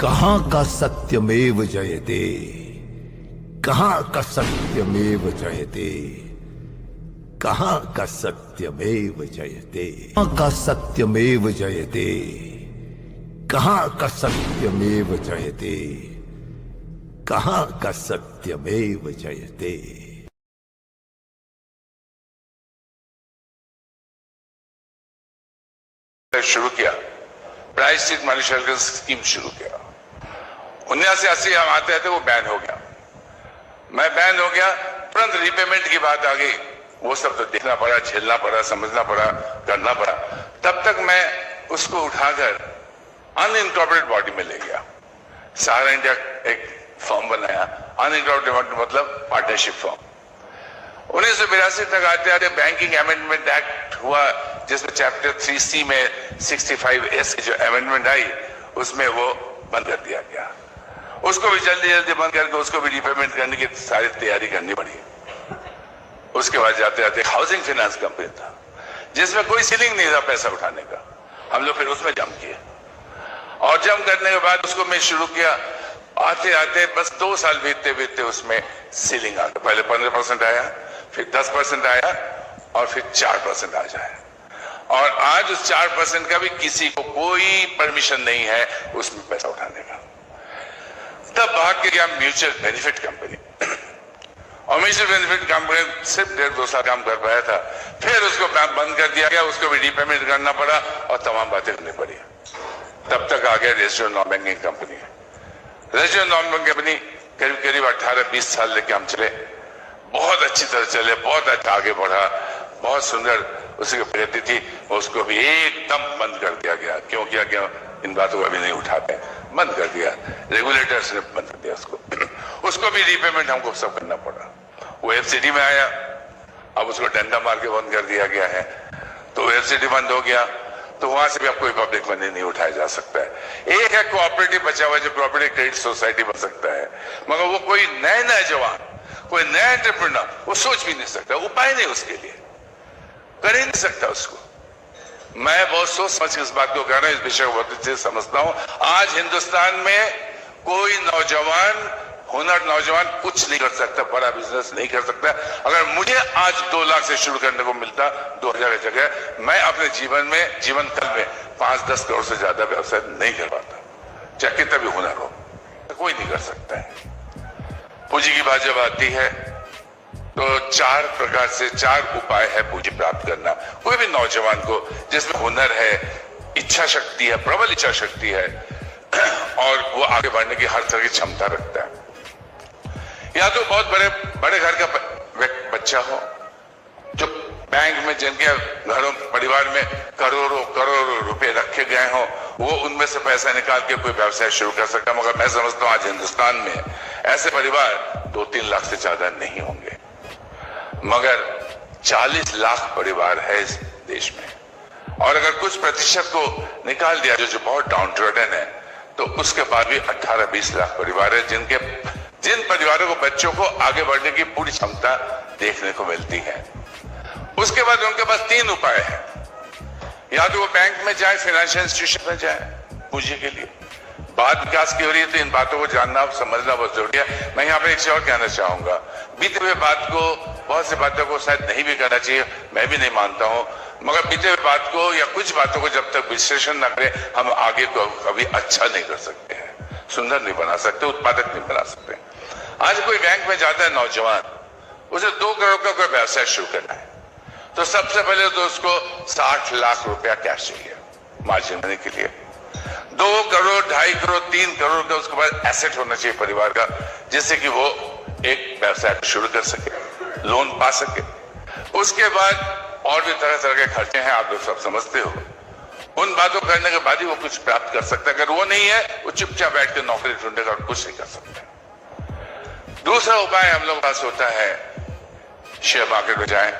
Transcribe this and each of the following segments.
कहां का सत्यमेव जयते, कहां का सत्यमेव जयते, कहां का सत्यमेव जयते, कहां का सत्यमेव जयते, कहां का सत्यमेव जयते, कहां का सत्यमेव जयते। शुरू किया, price street money shelter scheme शुरू किया। 79-80 हम आते थे, वो बैन हो गया। मैं बैन हो गया, तुरंत रीपेमेंट की बात आ गई। वो सब तो देखना पड़ा, झेलना पड़ा, समझना पड़ा, करना पड़ा। तब तक मैं उसको उठाकर अनइनकॉर्पोरेटेड बॉडी में ले गया। सहारा इंडिया एक फॉर्म बनाया, अनइनकॉर्पोरेटेड बॉडी मतलब पार्टनरशिप फॉर्म। 1982 तक आते आते बैंकिंग अमेंडमेंट एक्ट हुआ, जिसमें चैप्टर 3C में 65S की जो अमेंडमेंट आई, उसमें वो बंद कर दिया गया। उसको भी जल्दी जल्दी बंद करके उसको भी रीपेमेंट करने की सारी तैयारी करनी पड़ी। उसके बाद जाते जाते हाउसिंग फाइनेंस कंपनी था, जिसमें कोई सीलिंग नहीं था पैसा उठाने का। हम लोग फिर उसमें जम किए, और जम करने के बाद उसको मैं शुरू किया। आते आते बस 2 साल बीतते बीतते उसमें सीलिंग आ गया। पहले 15% आया, फिर 10% आया, और फिर 4% आ जाए। और आज उस 4% का भी किसी को कोई परमिशन नहीं है उसमें पैसा उठाने का। तब भाग के गया म्यूचुअल बेनिफिट कंपनी, और म्यूचुअल बेनिफिट कंपनी सिर्फ 1.5-2 साल काम कर पाया था। फिर उसको बंद कर दिया गया, उसको भी रीपेमेंट करना पड़ा और तमाम बातें करनी पड़ी। तब तक आ गया registered non banking company. Registered non banking company करीब करीब 18-20 साल लेके हम चले। बहुत अच्छी तरह चले, बहुत अच्छा आगे बढ़ा, बहुत सुंदर उसकी प्रगति थी। उसको भी एकदम बंद कर दिया गया। क्यों किया गया? इन बातों को अभी नहीं उठाते, बंद कर दिया। रेगुलेटर्स ने बंद कर दिया उसको भी रीपेमेंट हमको सब करना पड़ा। वो FCD में आया, अब उसको डंडा मार के बंद कर दिया गया है। तो FCD बंद हो गया, तो वहां से भी अब कोई पब्लिक मनी नहीं उठाया जा सकता है। एक है कोऑपरेटिव बचा हुआ, जो कोऑपरेटिव क्रेडिट सोसाइटी बन सकता है, मगर वो कोई नया जवान, कोई नया एंटरप्रेन्योर वो सोच भी नहीं सकता, उपाय नहीं उसके लिए, कर ही नहीं सकता उसको। मैं बहुत सोच समझ इस बात को कह रहा हूं, इस विषय को बहुत अच्छे से समझता हूं। आज हिंदुस्तान में कोई हुनर नौजवान कुछ नहीं कर सकता, बड़ा बिजनेस नहीं कर सकता। अगर मुझे आज 2 लाख से शुरू करने को मिलता 2000 की जगह, मैं अपने जीवन काल में 5-10 करोड़ से ज्यादा व्यवसाय नहीं कर पाता, चाहे कितना भी हुनर हो। कोई नहीं कर सकता है। पूंजी की बात जब आती है तो 4 प्रकार से 4 उपाय है पूंजी प्राप्त करना। कोई भी नौजवान को जिसमें हुनर है, इच्छा शक्ति है, प्रबल इच्छा शक्ति है, और वो आगे बढ़ने की हर तरह की क्षमता रखता है। या तो बहुत बड़े घर का बच्चा हो, जो बैंक में, जिनके घरों परिवार में करोड़ों रुपए रखे गए हो, वो उनमें से पैसा निकाल के कोई व्यवसाय शुरू कर सकता है। मगर मैं समझता हूं आज हिंदुस्तान में ऐसे परिवार 2-3 लाख से ज्यादा नहीं होंगे, मगर 40 लाख परिवार है इस देश में। और अगर कुछ प्रतिशत को निकाल दिया जो बहुत डाउन ट्रोडन है, तो उसके बाद भी 18-20 लाख परिवार है जिन परिवारों को, बच्चों को आगे बढ़ने की पूरी क्षमता देखने को मिलती है। उसके बाद उनके पास 3 उपाय है। या तो वो बैंक में जाए, फाइनेंशियल इंस्टीट्यूशन में जाए पूंजी के लिए। बात विकास की हो रही है तो इन बातों को जानना समझना बहुत जरूरी है। मैं यहाँ पे एक चीज और कहना चाहूंगा, बीते हुए बात को, बहुत सी बातों को शायद नहीं भी करना चाहिए, मैं भी नहीं मानता हूं, मगर बीते हुए बात को या कुछ बातों को जब तक विश्लेषण न करें, हम आगे को कभी अच्छा नहीं कर सकते हैं, सुंदर नहीं बना सकते, उत्पादक नहीं बना सकते। आज कोई बैंक में जाता है नौजवान, उसे 2 करोड़ का कोई व्यवसाय शुरू करना है, तो सबसे पहले तो उसको 60 लाख रुपया कैश चाहिए मार्जिन मनी के लिए। 2 करोड़, 2.5 करोड़, 3 करोड़ का उसके पास एसेट होना चाहिए परिवार का, जिससे कि वो एक व्यवसाय शुरू कर सके, लोन पा सके। उसके बाद और भी तरह तरह के खर्चे हैं, आप लोग सब समझते हो। उन बातों करने के बाद ही वो कुछ प्राप्त कर सकता है। अगर वो नहीं है, वो चुपचाप बैठ के नौकरी ढूंढेगा और कुछ नहीं कर सकता। दूसरा उपाय हम लोग पास होता है, शेयर मार्केट में जाएं,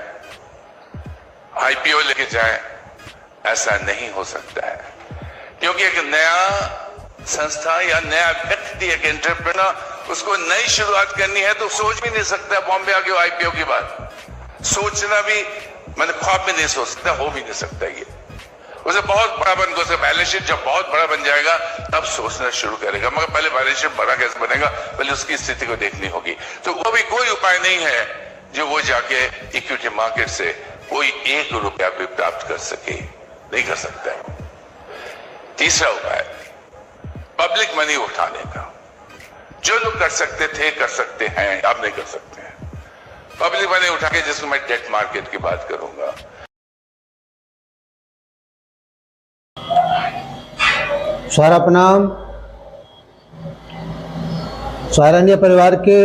IPO लेके जाएं। ऐसा नहीं हो सकता है, क्योंकि एक नया संस्था या नया व्यक्ति, एक एंटरप्रेन्योर, उसको नई शुरुआत करनी है तो सोच भी नहीं सकता। बॉम्बे आके IPO की बात सोचना भी, मैंने ख्वाब में नहीं सोच सकता, हो भी नहीं सकता ये। उसे बहुत बड़ा बन उसे बैलेंस शीट जब बहुत बड़ा बन जाएगा तब सोचना शुरू करेगा, मगर पहले बैलेंस शीट बड़ा कैसे बनेगा, पहले उसकी स्थिति को देखनी होगी। तो वो भी कोई उपाय नहीं है जो वो जाके इक्विटी मार्केट से कोई 1 रुपया भी प्राप्त कर सके, नहीं कर सकता है। तीसरा उपाय पब्लिक मनी उठाने का, जो लोग कर सकते थे कर सकते हैं, अब नहीं कर सकते हैं। पब्लिक मनी उठा के, जिसको मैं डेट मार्केट की बात करूंगा। सारा प्रणाम। सहारनिया परिवार के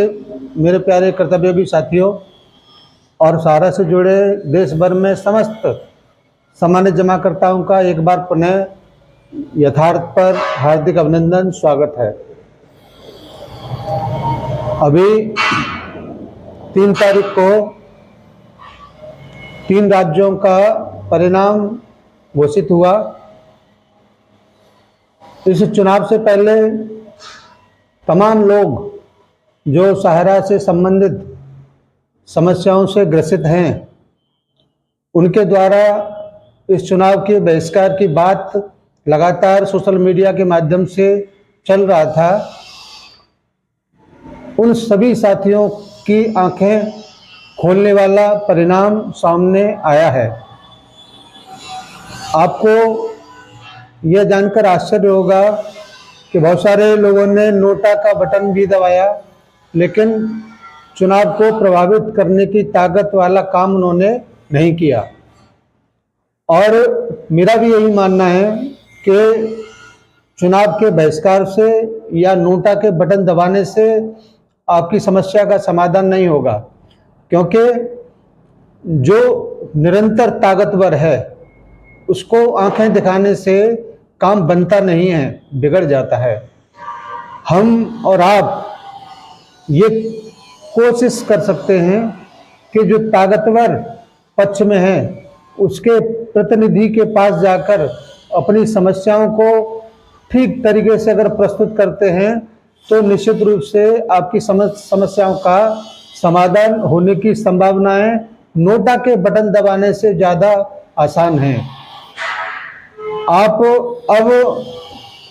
मेरे प्यारे कर्तव्यभी साथियों और सहारा से जुड़े देश भर में समस्त सामान्य जमाकर्ताओं का एक बार पुनः यथार्थ पर हार्दिक अभिनंदन, स्वागत है। अभी 3 तारीख को 3 राज्यों का परिणाम घोषित हुआ। इस चुनाव से पहले तमाम लोग जो सहारा से संबंधित समस्याओं से ग्रसित हैं, उनके द्वारा इस चुनाव के बहिष्कार की बात लगातार सोशल मीडिया के माध्यम से चल रहा था। उन सभी साथियों की आंखें खोलने वाला परिणाम सामने आया है। आपको यह जानकर आश्चर्य होगा कि बहुत सारे लोगों ने नोटा का बटन भी दबाया, लेकिन चुनाव को प्रभावित करने की ताकत वाला काम उन्होंने नहीं किया। और मेरा भी यही मानना है कि चुनाव के बहिष्कार से या नोटा के बटन दबाने से आपकी समस्या का समाधान नहीं होगा, क्योंकि जो निरंतर ताकतवर है उसको आंखें दिखाने से काम बनता नहीं है, बिगड़ जाता है। हम और आप ये कोशिश कर सकते हैं कि जो ताकतवर पक्ष में है उसके प्रतिनिधि के पास जाकर अपनी समस्याओं को ठीक तरीके से अगर प्रस्तुत करते हैं तो निश्चित रूप से आपकी समस्याओं का समाधान होने की संभावनाएं नोटा के बटन दबाने से ज़्यादा आसान है। आप अब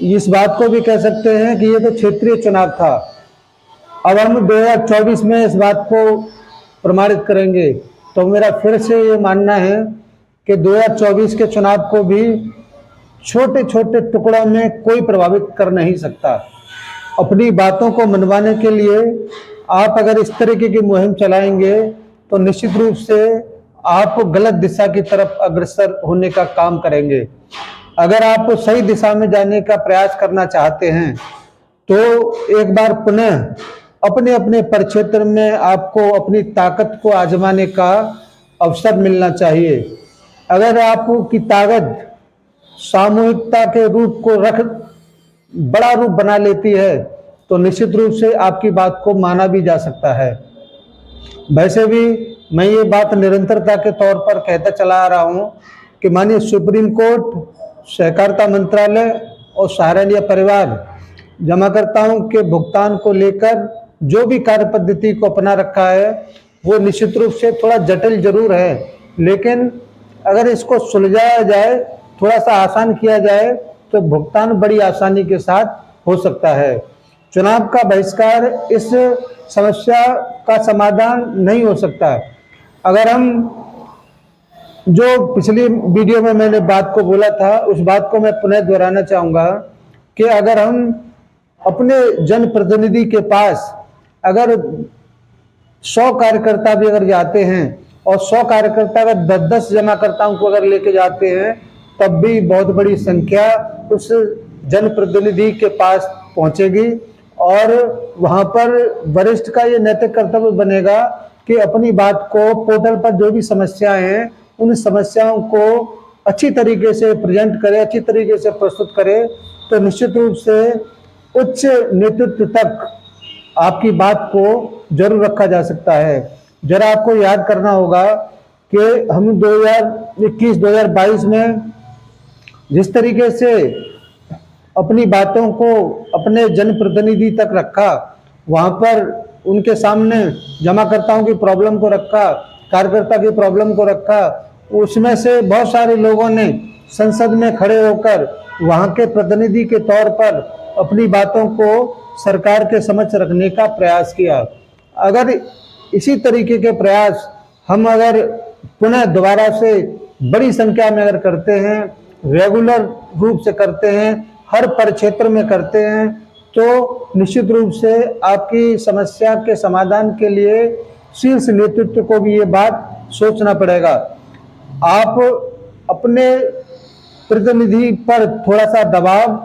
इस बात को भी कह सकते हैं कि ये तो क्षेत्रीय चुनाव था, अब हम 2024 में इस बात को प्रमाणित करेंगे। तो मेरा फिर से ये मानना है कि 2024 के चुनाव को भी छोटे छोटे टुकड़ों में कोई प्रभावित कर नहीं सकता। अपनी बातों को मनवाने के लिए आप अगर इस तरीके की मुहिम चलाएंगे तो निश्चित रूप से आप गलत दिशा की तरफ अग्रसर होने का काम करेंगे। अगर आप सही दिशा में जाने का प्रयास करना चाहते हैं तो एक बार पुनः अपने अपने परिक्षेत्र में आपको अपनी ताकत को आजमाने का अवसर मिलना चाहिए। अगर आपकी ताकत सामूहिकता के रूप को बड़ा रूप बना लेती है तो निश्चित रूप से आपकी बात को माना भी जा सकता है। वैसे भी मैं ये बात निरंतरता के तौर पर कहता चला आ रहा हूँ कि माननीय सुप्रीम कोर्ट, सहकारिता मंत्रालय और सहारनिया परिवार जमाकर्ताओं के भुगतान को लेकर जो भी कार्य पद्धति को अपना रखा है वो निश्चित रूप से थोड़ा जटिल जरूर है, लेकिन अगर इसको सुलझाया जाए, थोड़ा सा आसान किया जाए तो भुगतान बड़ी आसानी के साथ हो सकता है। चुनाव का बहिष्कार इस समस्या का समाधान नहीं हो सकता। अगर हम जो पिछली वीडियो में मैंने बात को बोला था उस बात को मैं पुनः दोहराना चाहूँगा कि अगर हम अपने जनप्रतिनिधि के पास अगर 100 कार्यकर्ता भी अगर जाते हैं और 100 कार्यकर्ता अगर 10-10 जमाकर्ताओं को अगर लेके जाते हैं तब भी बहुत बड़ी संख्या उस जनप्रतिनिधि के पास पहुंचेगी और वहां पर वरिष्ठ का ये नैतिक कर्तव्य बनेगा कि अपनी बात को पोर्टल पर जो भी समस्याएं हैं उन समस्याओं को अच्छी तरीके से प्रेजेंट करे, अच्छी तरीके से प्रस्तुत करे, तो निश्चित रूप से उच्च नेतृत्व तक आपकी बात को जरूर रखा जा सकता है। जरा आपको याद करना होगा कि हम 2021-2022 में जिस तरीके से अपनी बातों को अपने जनप्रतिनिधि तक रखा, वहाँ पर उनके सामने जमाकर्ताओं की प्रॉब्लम को रखा, कार्यकर्ता की प्रॉब्लम को रखा, उसमें से बहुत सारे लोगों ने संसद में खड़े होकर वहाँ के प्रतिनिधि के तौर पर अपनी बातों को सरकार के समक्ष रखने का प्रयास किया। अगर इसी तरीके के प्रयास हम अगर पुनः दोबारा से बड़ी संख्या में अगर करते हैं, रेगुलर रूप से करते हैं, हर परिक्षेत्र में करते हैं, तो निश्चित रूप से आपकी समस्या के समाधान के लिए शीर्ष नेतृत्व को भी ये बात सोचना पड़ेगा। आप अपने प्रतिनिधि पर थोड़ा सा दबाव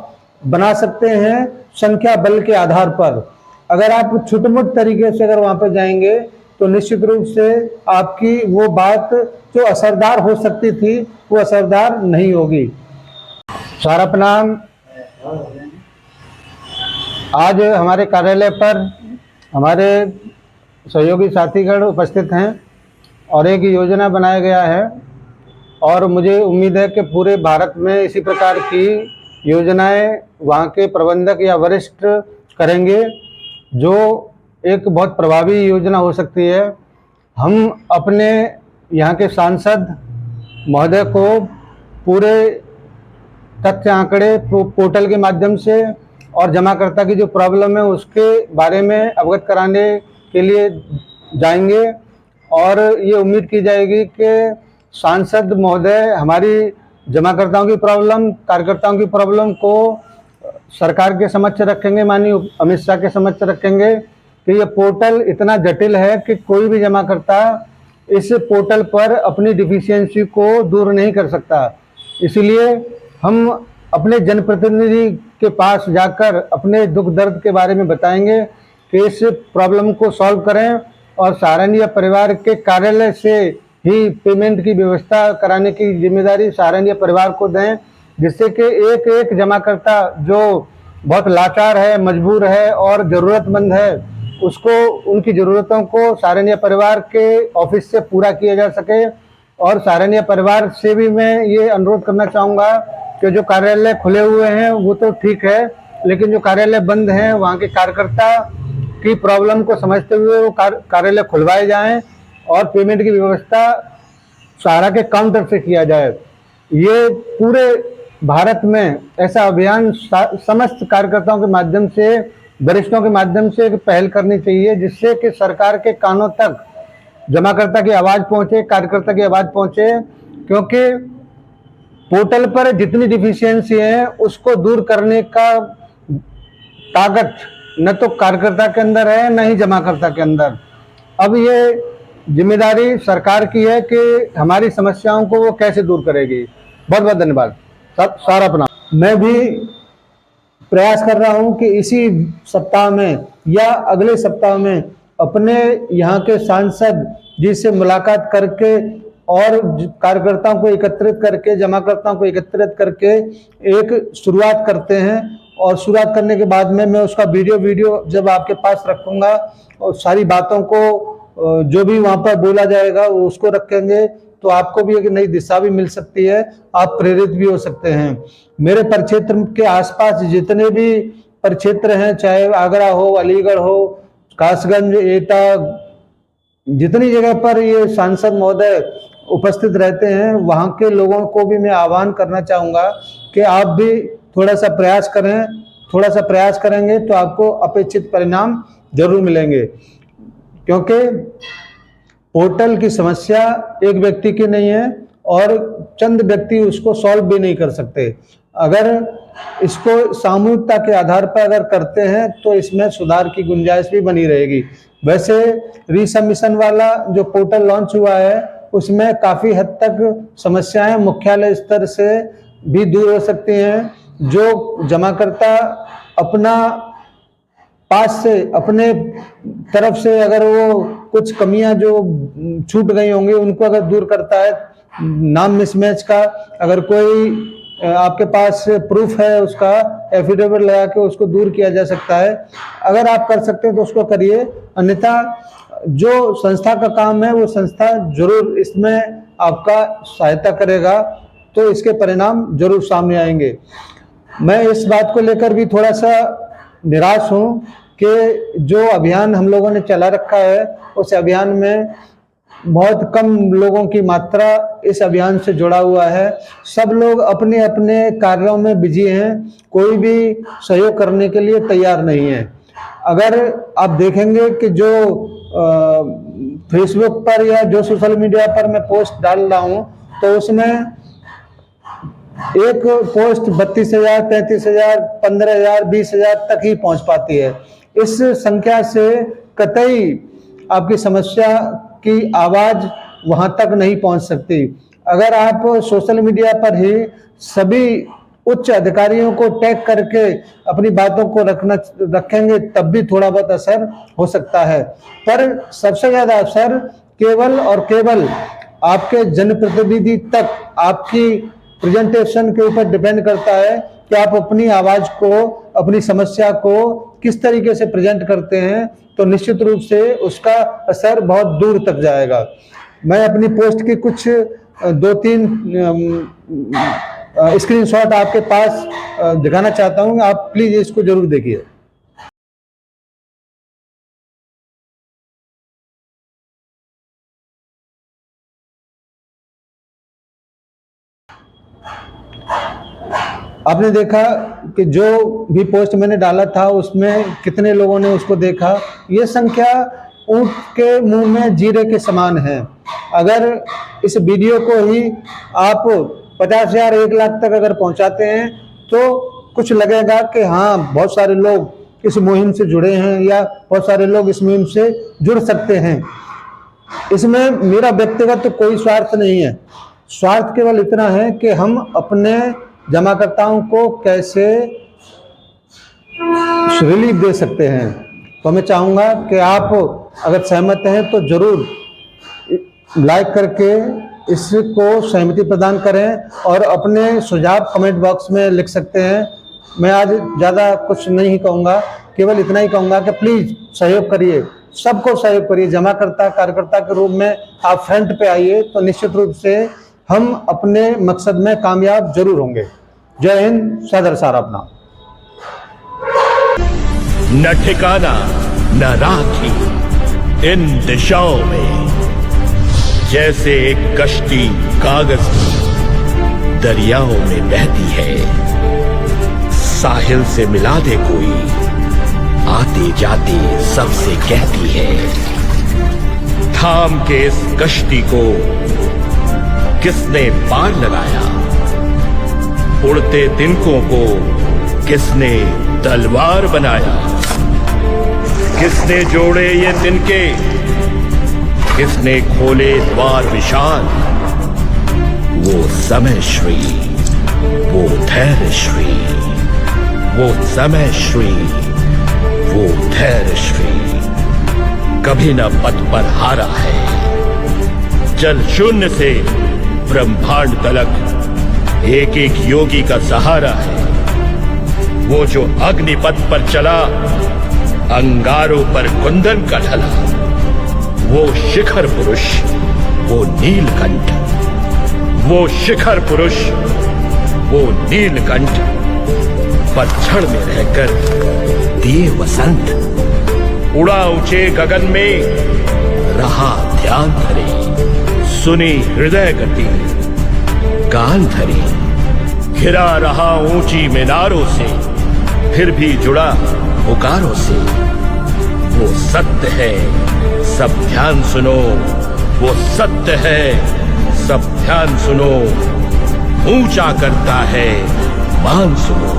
बना सकते हैं संख्या बल के आधार पर। अगर आप छुटमुट तरीके से अगर वहां पर जाएंगे तो निश्चित रूप से आपकी वो बात जो असरदार हो सकती थी वो असरदार नहीं होगी। सारा प्रणाम। आज हमारे कार्यालय पर हमारे सहयोगी साथीगण उपस्थित हैं और एक योजना बनाया गया है और मुझे उम्मीद है कि पूरे भारत में इसी प्रकार की योजनाएं वहाँ के प्रबंधक या वरिष्ठ करेंगे, जो एक बहुत प्रभावी योजना हो सकती है। हम अपने यहाँ के सांसद महोदय को पूरे तथ्य आंकड़े पोर्टल के माध्यम से और जमाकर्ता की जो प्रॉब्लम है उसके बारे में अवगत कराने के लिए जाएंगे और ये उम्मीद की जाएगी कि सांसद महोदय हमारी जमाकर्ताओं की प्रॉब्लम, कार्यकर्ताओं की प्रॉब्लम को सरकार के समक्ष रखेंगे, माननीय अमित शाह के समक्ष रखेंगे कि ये पोर्टल इतना जटिल है कि कोई भी जमाकर्ता इस पोर्टल पर अपनी डिफिशियंसी को दूर नहीं कर सकता। इसलिए हम अपने जनप्रतिनिधि के पास जाकर अपने दुख दर्द के बारे में बताएंगे कि इस प्रॉब्लम को सॉल्व करें और सहारनीय परिवार के कार्यालय से ही पेमेंट की व्यवस्था कराने की जिम्मेदारी सहारनीय परिवार को दें, जिससे कि एक एक जमाकर्ता जो बहुत लाचार है, मजबूर है और ज़रूरतमंद है, उसको उनकी ज़रूरतों को सहारनीय परिवार के ऑफिस से पूरा किया जा सके। और सहारनीय परिवार से भी मैं ये अनुरोध करना चाहूँगा कि जो कार्यालय खुले हुए हैं वो तो ठीक है, लेकिन जो कार्यालय बंद हैं वहाँ के कार्यकर्ता की प्रॉब्लम को समझते हुए वो कार्यालय खुलवाए जाएं और पेमेंट की व्यवस्था सहारा के काउंटर से किया जाए। ये पूरे भारत में ऐसा अभियान समस्त कार्यकर्ताओं के माध्यम से, वरिष्ठों के माध्यम से एक पहल करनी चाहिए, जिससे कि सरकार के कानों तक जमाकर्ता की आवाज़ पहुँचे, कार्यकर्ता की आवाज़ पहुँचे। क्योंकि पोर्टल पर जितनी डिफिशियंसी है उसको दूर करने का ताकत न तो कार्यकर्ता के अंदर है न ही जमाकर्ता के अंदर। अब ये जिम्मेदारी सरकार की है कि हमारी समस्याओं को वो कैसे दूर करेगी। बहुत बहुत धन्यवाद। सारा प्रणाम। मैं भी प्रयास कर रहा हूं कि इसी सप्ताह में या अगले सप्ताह में अपने यहाँ के सांसद जी से मुलाकात करके और कार्यकर्ताओं को एकत्रित करके, जमाकर्ताओं को एकत्रित करके एक शुरुआत करते हैं। और शुरुआत करने के बाद में मैं उसका वीडियो जब आपके पास रखूंगा और सारी बातों को जो भी वहाँ पर बोला जाएगा उसको रखेंगे, तो आपको भी एक नई दिशा भी मिल सकती है, आप प्रेरित भी हो सकते हैं। मेरे परिक्षेत्र के आसपास जितने भी परिक्षेत्र हैं, चाहे आगरा हो, अलीगढ़ हो, कासगंज, एटा, जितनी जगह पर ये सांसद महोदय उपस्थित रहते हैं, वहाँ के लोगों को भी मैं आह्वान करना चाहूँगा कि आप भी थोड़ा सा प्रयास करें। थोड़ा सा प्रयास करेंगे तो आपको अपेक्षित परिणाम जरूर मिलेंगे। क्योंकि पोर्टल की समस्या एक व्यक्ति की नहीं है और चंद व्यक्ति उसको सॉल्व भी नहीं कर सकते। अगर इसको सामूहिकता के आधार पर अगर करते हैं तो इसमें सुधार की गुंजाइश भी बनी रहेगी। वैसे रिसबमिशन वाला जो पोर्टल लॉन्च हुआ है उसमें काफ़ी हद तक समस्याएं मुख्यालय स्तर से भी दूर हो सकती हैं। जो जमाकर्ता अपना पास से अपने तरफ से अगर वो कुछ कमियां जो छूट गई होंगी उनको अगर दूर करता है, नाम मिसमैच का अगर कोई आपके पास प्रूफ है उसका, एफिडेविट लगा के उसको दूर किया जा सकता है। अगर आप कर सकते हैं तो उसको करिए, अन्यथा जो संस्था का काम है वो संस्था जरूर इसमें आपका सहायता करेगा, तो इसके परिणाम जरूर सामने आएंगे। मैं इस बात को लेकर भी थोड़ा सा निराश हूँ कि जो अभियान हम लोगों ने चला रखा है उस अभियान में बहुत कम लोगों की मात्रा इस अभियान से जुड़ा हुआ है। सब लोग अपने अपने कार्यों में बिजी हैं, कोई भी सहयोग करने के लिए तैयार नहीं है। अगर आप देखेंगे कि जो फेसबुक पर या जो सोशल मीडिया पर मैं पोस्ट डाल रहा हूं, तो उसमें एक पोस्ट 32,000, 33,000, 15,000, 20,000 तक ही पहुंच पाती है। इस संख्या से कतई आपकी समस्या की आवाज वहां तक नहीं पहुंच सकती। अगर आप सोशल मीडिया पर ही सभी उच्च अधिकारियों को टैग करके अपनी बातों को रखेंगे, तब भी थोड़ा बहुत असर हो सकता है। पर सबसे ज्यादा असर केवल और केवल आपके जनप्रतिनिधि तक, आपकी प्रेजेंटेशन के ऊपर डिपेंड करता है कि आप अपनी आवाज को, अपनी समस्या को किस तरीके से प्रेजेंट करते हैं, तो निश्चित रूप से उसका असर बहुत दूर तक जाएगा। मैं अपनी पोस्ट की कुछ 2-3 स्क्रीनशॉट आपके पास दिखाना चाहता हूं, आप प्लीज इसको जरूर देखिए। आपने देखा कि जो भी पोस्ट मैंने डाला था उसमें कितने लोगों ने उसको देखा। ये संख्या ऊंट के मुंह में जीरे के समान है। अगर इस वीडियो को ही आप 50,000, 1 लाख तक अगर पहुंचाते हैं तो कुछ लगेगा कि हाँ, बहुत सारे लोग इस मुहिम से जुड़े हैं या बहुत सारे लोग इस मुहिम से जुड़ सकते हैं। इसमें मेरा व्यक्तिगत तो कोई स्वार्थ नहीं है। स्वार्थ केवल इतना है कि हम अपने जमाकर्ताओं को कैसे रिलीफ दे सकते हैं। तो मैं चाहूँगा कि आप अगर सहमत हैं तो जरूर लाइक करके इसको सहमति प्रदान करें और अपने सुझाव कमेंट बॉक्स में लिख सकते हैं। मैं आज ज़्यादा कुछ नहीं कहूँगा, केवल इतना ही कहूँगा कि प्लीज़ सहयोग करिए, सबको सहयोग करिए। जमाकर्ता, कार्यकर्ता के रूप में आप फ्रंट पे आइए, तो निश्चित रूप से हम अपने मकसद में कामयाब जरूर होंगे। जय हिंद, सदर सारा प्रणाम। न ठिकाना न राखी इन दिशाओं में, जैसे एक कश्ती कागज की दरियाओं में बहती है। साहिल से मिला दे कोई, आते जाते सबसे कहती है। थाम के इस कश्ती को किसने पार लगाया, उड़ते तिनकों को किसने तलवार बनाया। किसने जोड़े ये तिनके, किसने खोले द्वार विशाल। वो समय श्री, वो धैर्य श्री, वो समय श्री, वो धैर्य श्री कभी न पद पर हारा है। जल शून्य से ब्रह्मांड तलक एक एक योगी का सहारा है। वो जो अग्निपथ पर चला, अंगारों पर कुंदन का ढला। वो शिखर पुरुष, वो नीलकंठ, वो शिखर पुरुष, वो नीलकंठ पतझड़ में रहकर दिए वसंत। उड़ा ऊंचे गगन में, रहा ध्यान धरे, सुनी हृदय गति कान धरे। घिरा रहा ऊंची मीनारों से, फिर भी जुड़ा पुकारों से। वो सत्य है, सब ध्यान सुनो, वो सत्य है, सब ध्यान सुनो। ऊंचा करता है मान सुनो।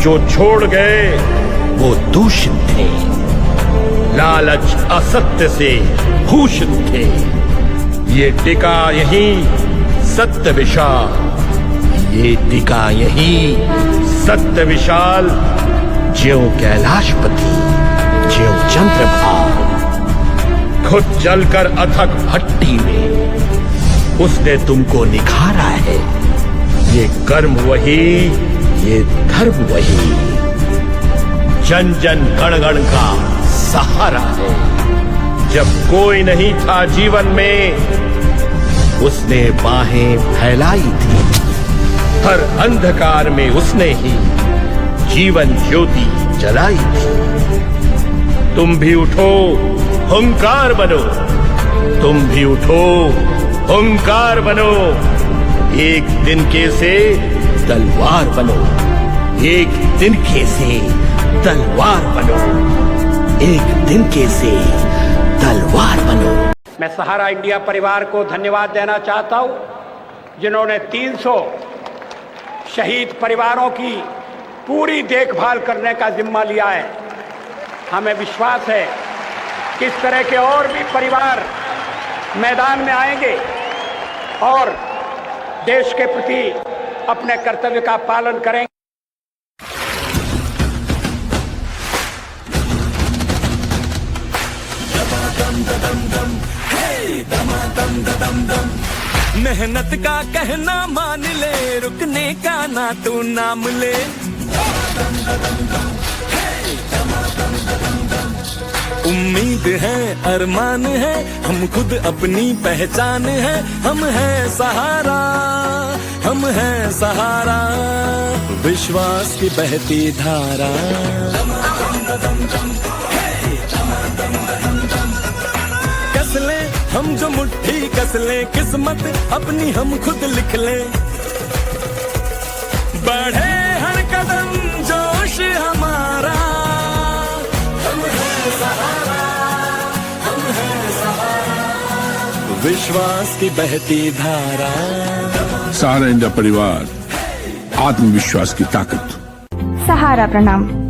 जो छोड़ गए वो दूषित थे, लालच असत्य से भूषित थे। ये टिका यहीं सत्य विशाल, ये टिका यहीं सत्य विशाल। ज्यों कैलाशपति, ज्यों चंद्रभाग, खुद जलकर अथक भट्टी में उसने तुमको निखारा है। ये कर्म वही, ये धर्म वही, जन जन गण गण का सहारा है। जब कोई नहीं था जीवन में, उसने बाहें फैलाई थी। हर अंधकार में उसने ही जीवन ज्योति जलाई थी। तुम भी उठो, हुंकार बनो, तुम भी उठो, ओंकार बनो, एक तिनके से तलवार बनो, एक तिनके से तलवार बनो, एक तिनके से तलवार बनो। मैं सहारा इंडिया परिवार को धन्यवाद देना चाहता हूं, जिन्होंने 300 शहीद परिवारों की पूरी देखभाल करने का जिम्मा लिया है। हमें विश्वास है कि इस तरह के और भी परिवार मैदान में आएंगे और देश के प्रति अपने कर्तव्य का पालन करेंगे। मेहनत का कहना मान ले, रुकने का ना तू नाम ले। उम्मीद है, अरमान है, हम खुद अपनी पहचान है। हम हैं सहारा, हम हैं सहारा, विश्वास की बहती धारा। कस ले हम जो मुट्ठी कस ले, किस्मत अपनी हम खुद लिख ले। बढ़े हर कदम जोश हमारा, हम हैं सहारा, हम हैं सहारा, विश्वास की बहती धारा। सहारा इंडिया परिवार, आत्मविश्वास की ताकत। सहारा प्रणाम।